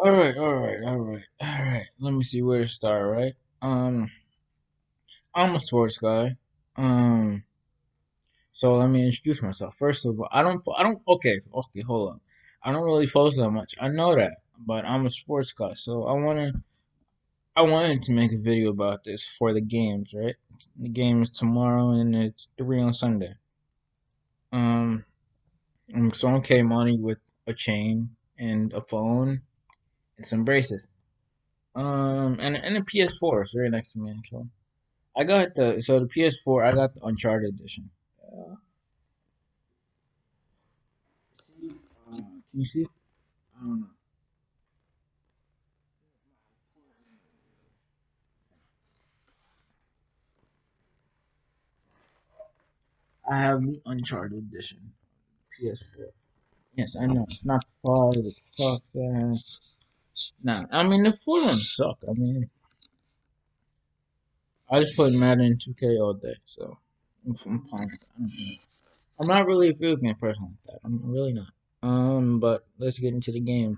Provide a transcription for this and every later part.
All right. Let me see where to start, right? Um, I'm a sports guy. Um, so let me introduce myself. First of all, okay, hold on. I don't really post that much. I know that, but I'm a sports guy, so I wanted to make a video about this for the games, right? The game is tomorrow and it's 3 on Sunday. Um, someone came money with a chain and a phone and some braces. And a PS4 is right next to me actually. The PS4. I got the Uncharted edition. Uh, see, can you see? I don't know. I have the Uncharted edition. PS4. Yes, I know. It's not the five. The plus. Nah, I mean the four ones suck. I mean, I just play Madden 2K all day, so I'm fine with that. I'm not really a video game person like that. I'm really not. But let's get into the game.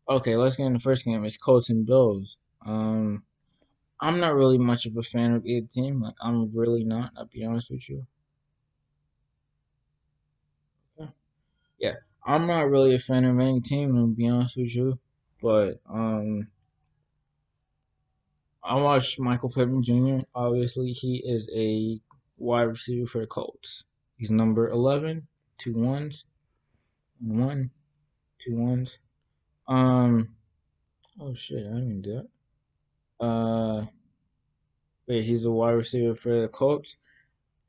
Okay, let's get into the first game. It's Colts and Bills. I'm not really much of a fan of either team. Like, I'm really not. I'll be honest with you. Yeah, yeah. I'm not really a fan of any team. To be honest with you, but I watched Michael Pittman Jr. Obviously, he is a wide receiver for the Colts. He's number 11, two ones, one, two ones. Um, oh shit, I didn't do that. Wait, he's a wide receiver for the Colts,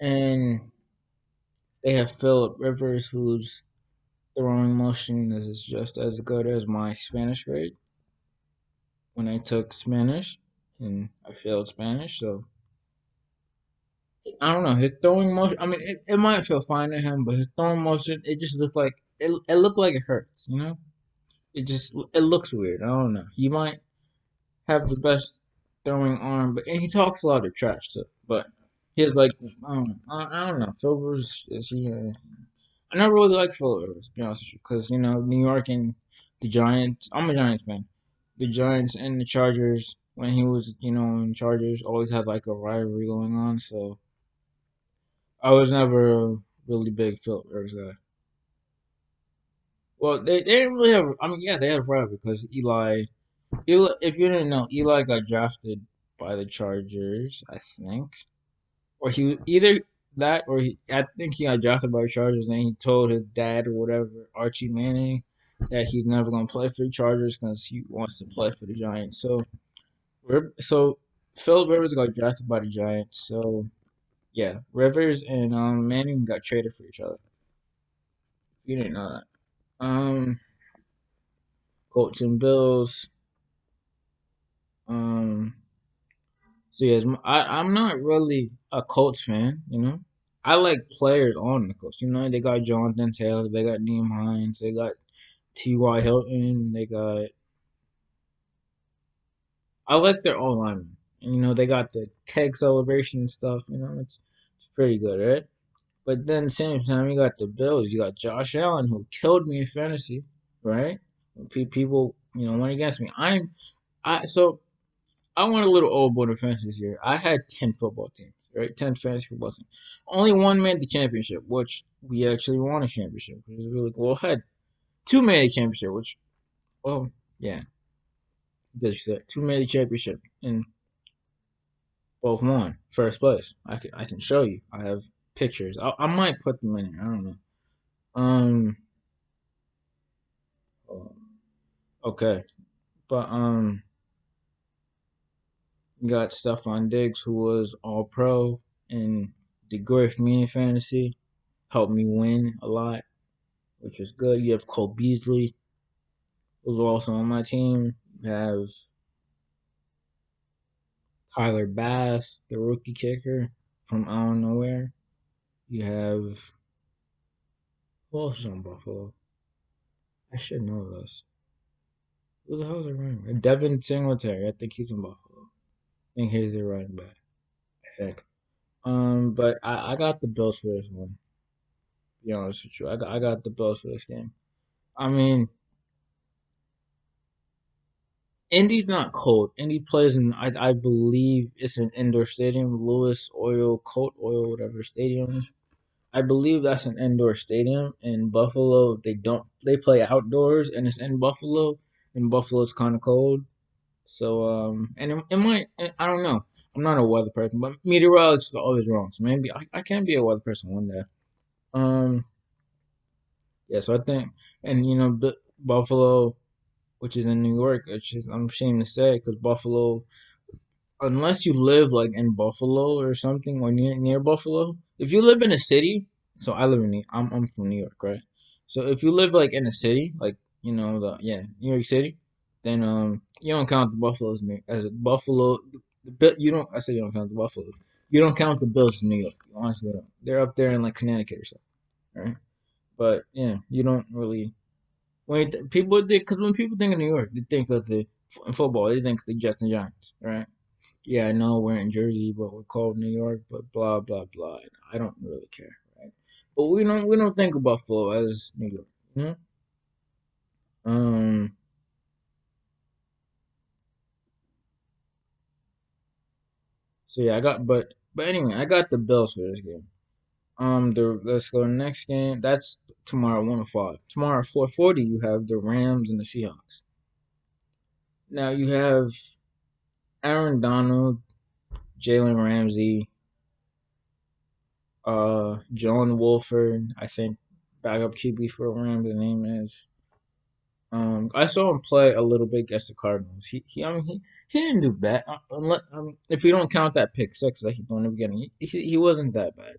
and they have Philip Rivers, who's throwing motion is just as good as my Spanish grade when I took Spanish, and I failed Spanish. So I don't know his throwing motion. I mean, it might feel fine to him, but his throwing motion, it just looked like it looked like it hurts. It looks weird. I don't know. He might have the best throwing arm, but and he talks a lot of trash too. But he's like, I don't know. Phil Rivers is he? I never really liked Phil Rivers, to be honest with you, because New York and the Giants. I'm a Giants fan. The Giants and the Chargers, when he was in Chargers, always had like a rivalry going on. So I was never a really big Phil Rivers guy. Well, they didn't really have. I mean, yeah, they had a rivalry because Eli. If you didn't know, Eli got drafted by the Chargers, I think, or he either that or I think he got drafted by the Chargers. And then he told his dad or whatever, Archie Manning, that he's never gonna play for the Chargers because he wants to play for the Giants. So Phil Rivers got drafted by the Giants. So yeah, Rivers and Manning got traded for each other. You didn't know that. Um, Colts and Bills. Um, so yes, I'm not really a Colts fan. I like players on the Colts. They got Jonathan Taylor, they got Neem Hines, they got T.Y. Hilton, they got. I like their O linemen. They got the keg celebration and stuff. It's pretty good, right? But then same time, you got the Bills. You got Josh Allen, who killed me in fantasy, right? People, went against me. So I went a little overboard in fantasy this year. I had 10 football teams, right? 10 fantasy football teams. Only one made the championship, which we actually won a championship, which is really cool. I had two made the championship, which, well, yeah, good shit. Two made the championship, and both won first place. I can show you. I have pictures. I might put them in here. I don't know. Um, okay, but we got Stephon Diggs, who was All Pro in the Griff Me Fantasy, helped me win a lot, which is good. You have Cole Beasley, who's also on my team. You have Tyler Bass, the rookie kicker from out of nowhere. You have who else is on Buffalo? I should know this. Who the hell is their running back? Devin Singletary. I think he's in Buffalo. I think he's their running back. I think. But I got the Bills for this one. To be honest with you, I got the Bills for this game. I mean, Indy's not cold. Indy plays in, I believe it's an indoor stadium, Lewis Oil, Colt Oil, whatever stadium. I believe that's an indoor stadium. In Buffalo, they play outdoors, and it's in Buffalo, and Buffalo's kind of cold. So, and it might, I don't know. I'm not a weather person, but meteorologists are always wrong. So maybe I can be a weather person one day. Um, yeah, so I think, and Buffalo, which is in New York, which is, I'm ashamed to say, because Buffalo, unless you live like in Buffalo or something, or near Buffalo, if you live in a city, so I live in I'm from New York, right? So if you live like in a city, like New York City, then you don't count the Buffaloes as a Buffalo. You don't. I say you don't count the Buffalo. You don't count the Bills in New York. You honestly don't. They're up there in like Connecticut or something, right? But yeah, you don't really. People think, because when people think of New York, they think of in football. They think of the Jets and Giants, right? Yeah, I know we're in Jersey, but we're called New York, but blah blah blah. I don't really care, right? But we don't think of Buffalo as New York, you know. Um. So yeah, but anyway, I got the Bills for this game. Let's go to the next game. That's tomorrow, 1:05. Tomorrow, 4:40. You have the Rams and the Seahawks. Now you have Aaron Donald, Jalen Ramsey, John Wolford. I think backup QB for the Rams. The name is. I saw him play a little bit against the Cardinals. He didn't do bad. Unless, if you don't count that pick six that he threw in the beginning, he wasn't that bad.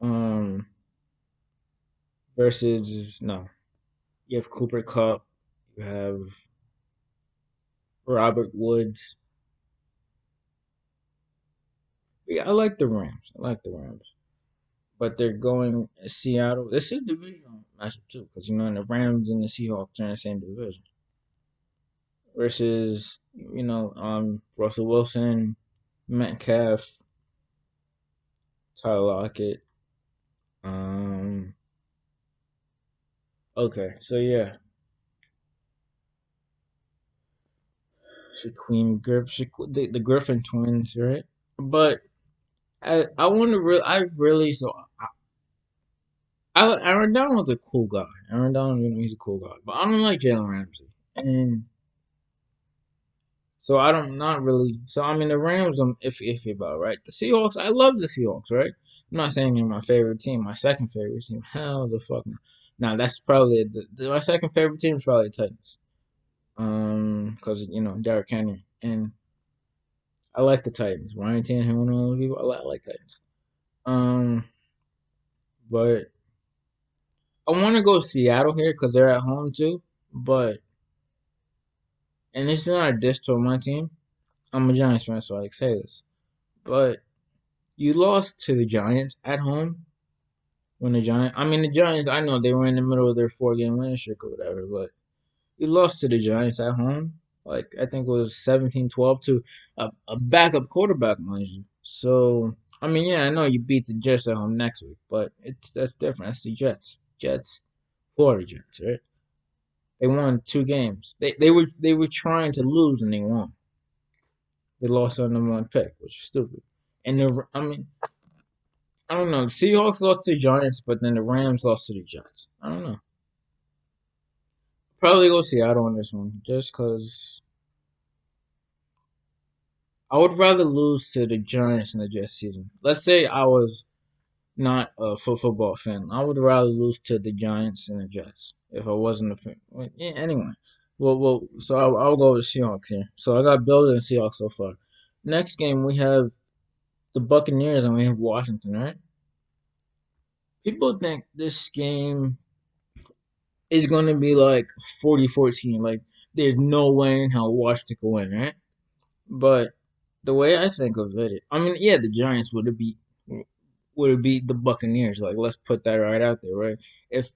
Um, versus no, you have Cooper Cup, you have Robert Woods. Yeah, I like the Rams. I like the Rams, but they're going Seattle. This is divisional matchup too, because the Rams and the Seahawks are in the same division. Versus Russell Wilson, Metcalf, Tyler Lockett. Um. Okay. So yeah, the Griffin twins, right? But I want to really, I really, so Aaron Donald's a cool guy. Aaron Donald, he's a cool guy, but I don't like Jalen Ramsey, and so I don't not really. So I mean, the Rams, I'm iffy about, right? The Seahawks, I love the Seahawks, right? I'm not saying they're my favorite team, my second favorite team. Hell the fuck no. Now that's probably my second favorite team is probably the Titans. Because Derrick Henry, and I like the Titans. Ryan Tannehill and all those people. I like Titans. Um, but I want to go Seattle here because they're at home too. But and it's not a diss to my team. I'm a Giants fan, so I say this. But you lost to the Giants at home when the Giants. I know they were in the middle of their 4 game winning streak or whatever, but you lost to the Giants at home. Like I think it was 17-12 to a backup quarterback, mind you. So I mean, yeah, I know you beat the Jets at home next week, but that's different. That's the Jets. Florida Jets, right? They won 2 games. They were trying to lose and they won. They lost on the one pick, which is stupid. And I mean, I don't know. The Seahawks lost to the Giants, but then the Rams lost to the Jets. I don't know. Probably go Seattle on this one, just because I would rather lose to the Giants in the Jets season. Let's say I was not a football fan. I would rather lose to the Giants and the Jets if I wasn't a fan. Well, yeah, anyway, so I'll go with Seahawks here. So I got Bills and Seahawks so far. Next game we have the Buccaneers and we have Washington. Right? People think this game is going to be like 40-14. Like there's no way in hell Washington can win, right? But the way I think of it, I mean, yeah, the Giants would have beat the Buccaneers. Like, let's put that right out there, right? If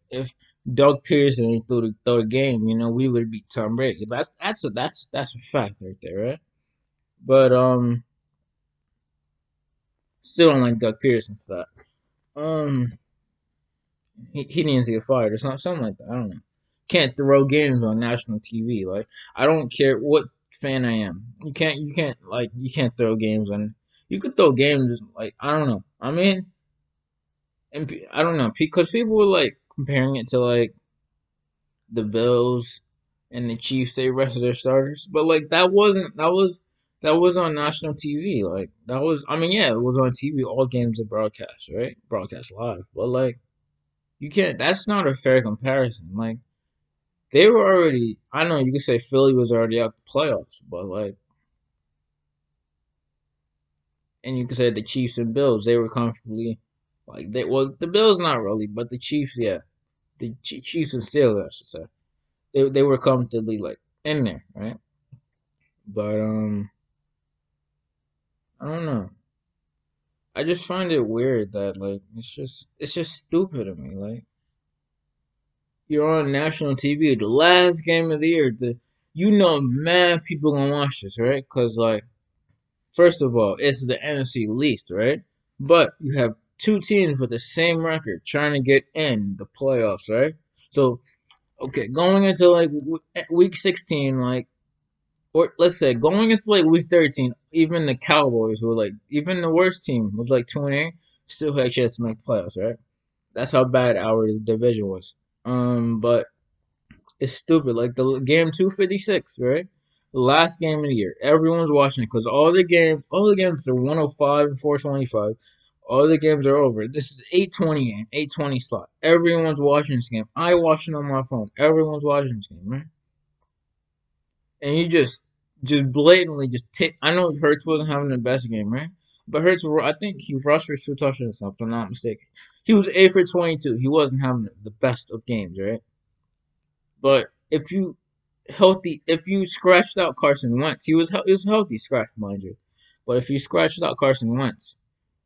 Doug Pearson ain't through the game, we would beat Tom Brady. That's a fact right there, right? But still don't like Doug Pearson for that. He needs to get fired or something like that. I don't know. can't throw games on national TV. Like I don't care what fan I am. You can't throw games on. You could throw games like I don't know. I mean, I don't know because people were like comparing it to like the Bills and the Chiefs. They rested their starters, but like that was on national TV. Like that was I mean yeah, it was on TV. All games are broadcast, right? Broadcast live, but like you can't. That's not a fair comparison. Like they were already. I know you could say Philly was already out the playoffs, but like, and you could say the Chiefs and Bills, they were comfortably like they. Well, the Bills not really, but the Chiefs, yeah, the Chiefs and Steelers, I should say, they were comfortably like in there, right? But I don't know. I just find it weird that like it's just stupid to me. Like you're on national TV, the last game of the year, you know, mad people gonna watch this, right? Cause like first of all, it's the NFC least, right? But you have two teams with the same record trying to get in the playoffs, right? So, okay, going into like week 16, like, or let's say going into like week 13, even the Cowboys were like, even the worst team was like 2-8, still had a chance to make the playoffs, right? That's how bad our division was. But it's stupid. Like the game 256, right? The last game of the year. Everyone's watching it because all the games are 105 and 425. All the games are over. This is 820 game, 820 slot. Everyone's watching this game. I watching on my phone. Everyone's watching this game, right? And you just blatantly just take. I know Hurts wasn't having the best game, right? But Hurts, I think he rushed for 2 touchdowns, if I'm not mistaken. He was 8 for 22. He wasn't having the best of games, right? But if you scratched out Carson Wentz, he was healthy scratch, mind you. But if you scratched out Carson Wentz,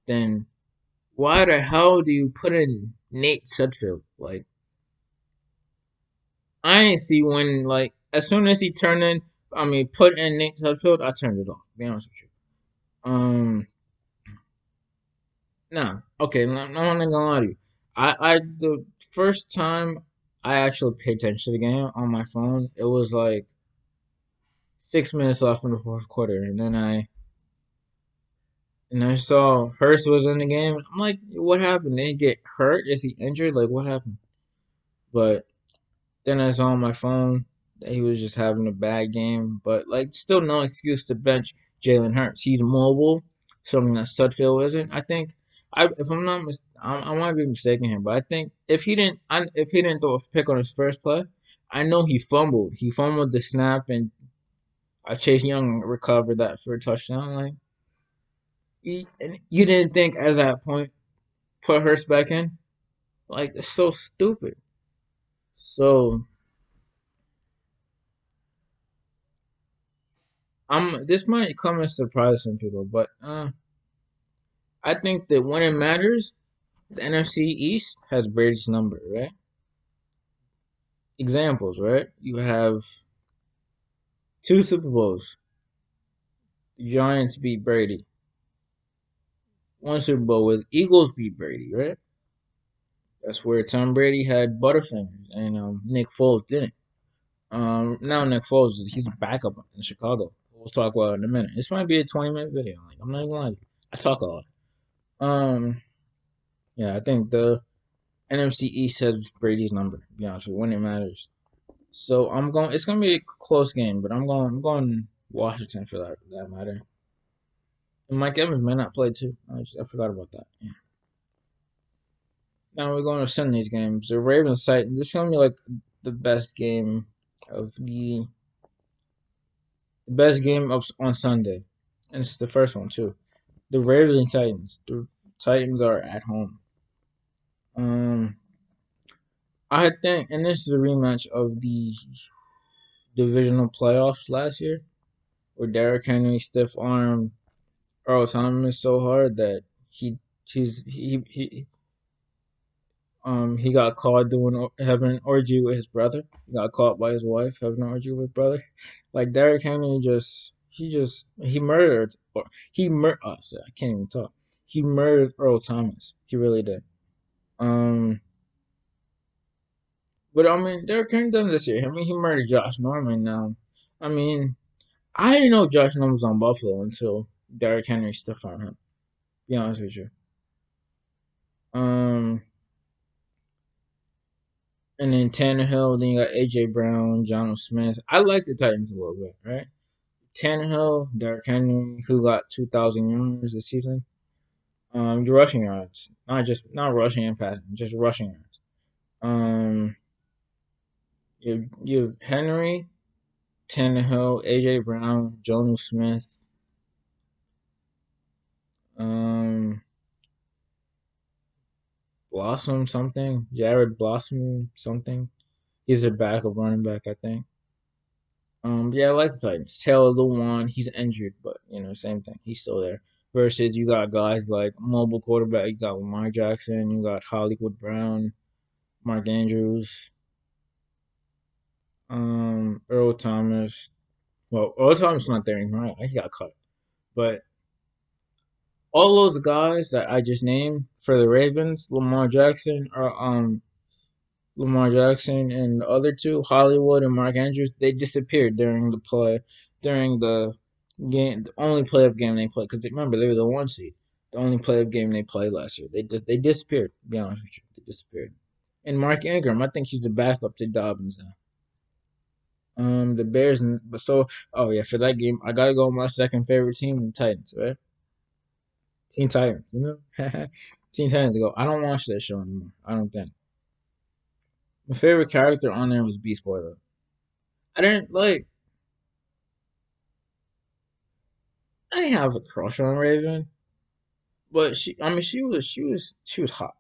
then why the hell do you put in Nate Sudfeld? Like I ain't see when like as soon as he turned in, I mean put in Nate Sudfeld, I turned it off. To be honest with you. Nah, okay, I'm not gonna lie to you. The first time I actually paid attention to the game on my phone, it was like 6 minutes left in the fourth quarter, and I saw Hurst was in the game. I'm like, what happened? Did he get hurt? Is he injured? Like, what happened? But then I saw on my phone that he was just having a bad game. But like, still no excuse to bench Jalen Hurts. He's mobile, something that Sudfeld isn't. I think, if I'm not, I might be mistaken here, but I think if he didn't throw a pick on his first play, I know he fumbled. He fumbled the snap, and Chase Young recovered that for a touchdown. Like, you didn't think at that point put Hurst back in? Like it's so stupid. So this might come as a surprise to some people, but I think that when it matters, the NFC East has Brady's number, right? Examples, right? You have two Super Bowls. The Giants beat Brady. One Super Bowl with Eagles beat Brady, right? That's where Tom Brady had Butterfingers and Nick Foles didn't. Now Nick Foles, he's a backup in Chicago. We'll talk about it in a minute. This might be a 20-minute video. Like I'm not even lying. I talk a lot. Um, yeah, I think the NFC East has Brady's number. To be honest, with you, when it matters. So I'm going. It's gonna be a close game, but I'm going Washington for that matter. And Mike Evans may not play too. I forgot about that. Yeah. Now we're going to Sunday's games. The Ravens site. This is gonna be like the best game of the best game of on Sunday, and it's the first one too. The Ravens and Titans. The Titans are at home. Um, I think, and this is a rematch of the divisional playoffs last year, where Derrick Henry stiff armed Earl Thomas so hard that he he's he got caught having an orgy with his brother. He got caught by his wife having an orgy with his brother. Like Derrick Henry he murdered or he mur oh, I can't even talk. He murdered Earl Thomas. He really did. Um, But I mean, Derrick Henry done this year. I mean, he murdered Josh Norman. Now, I mean, I didn't know Josh Norman was on Buffalo until Derrick Henry stuff on him. Be honest with you. Um, and then Tannehill. Then you got AJ Brown, John Smith. I like the Titans a little bit, right? Tannehill, Derrick Henry, who got 2,000 yards this season. Your rushing yards, not rushing and passing, just rushing yards. Um, you have Henry, Tannehill, AJ Brown, Jonu Smith, um, Blossom something, Jared Blossom something. He's a backup running back, I think. Yeah, I like the Titans. Taylor Lewan, he's injured, but same thing. He's still there. Versus you got guys like mobile quarterback. You got Lamar Jackson. You got Hollywood Brown, Mark Andrews, Earl Thomas. Well, Earl Thomas is not there anymore. He got cut. But all those guys that I just named for the Ravens, Lamar Jackson and the other two, Hollywood and Mark Andrews, they disappeared during the game, the only playoff game they played. Because remember, they were the 1 seed. The only playoff game they played last year. They disappeared. To be honest with you, they disappeared. And Mark Ingram, I think he's the backup to Dobbins now. The Bears, but so oh yeah, for that game, I gotta go with my second favorite team, the Titans, right? Teen Titans, Teen Titans go. I don't watch that show anymore. I don't think. My favorite character on there was Beast Boy though. I didn't like. I didn't have a crush on Raven, but I mean, she was hot.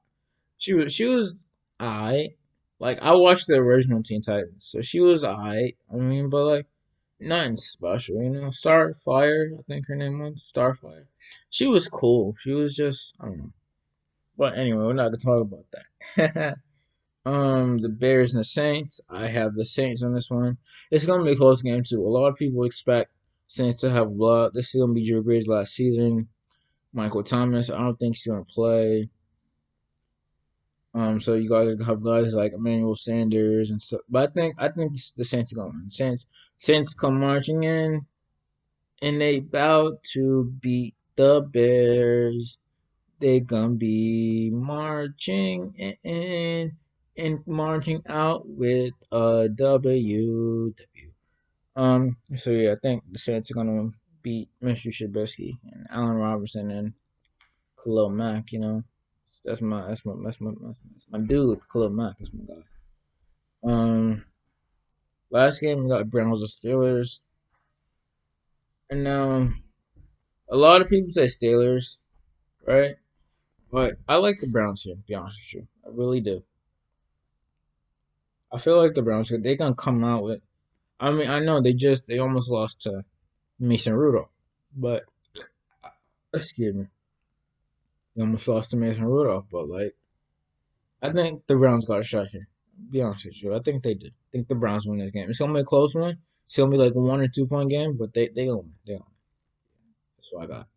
She was alright. Like I watched the original Teen Titans, so she was alright. I mean, but like nothing special. Starfire, I think her name was Starfire. She was cool. She was just I don't know. But anyway, we're not gonna talk about that. The Bears and the Saints. I have the Saints on this one. It's gonna be a close game too. A lot of people expect Saints to have blood. This is gonna be Drew Brees' last season. Michael Thomas. I don't think he's gonna play. So you guys have guys like Emmanuel Sanders and stuff. But I think the Saints are going to win. Saints come marching in, and they bow to beat the Bears. They gonna be marching in and marching out with a W. So yeah, I think the Saints are gonna beat Mr. Trubisky and Allen Robinson and Khalil Mack. That's my dude, Khalil Mack. That's my guy. Um, Last game we got Browns and Steelers, and a lot of people say Steelers, right? But I like the Browns here. To be honest with you, I really do. I feel like the Browns they gonna come out with. I mean, I know they almost lost to Mason Rudolph, but excuse me, they almost lost to Mason Rudolph. But like, I think the Browns got a shot here. Be honest with you, I think they did. I think the Browns win this game. It's gonna be a close one. It's gonna be like a 1 or 2 point game, but they gonna win. They gonna win. That's what I got.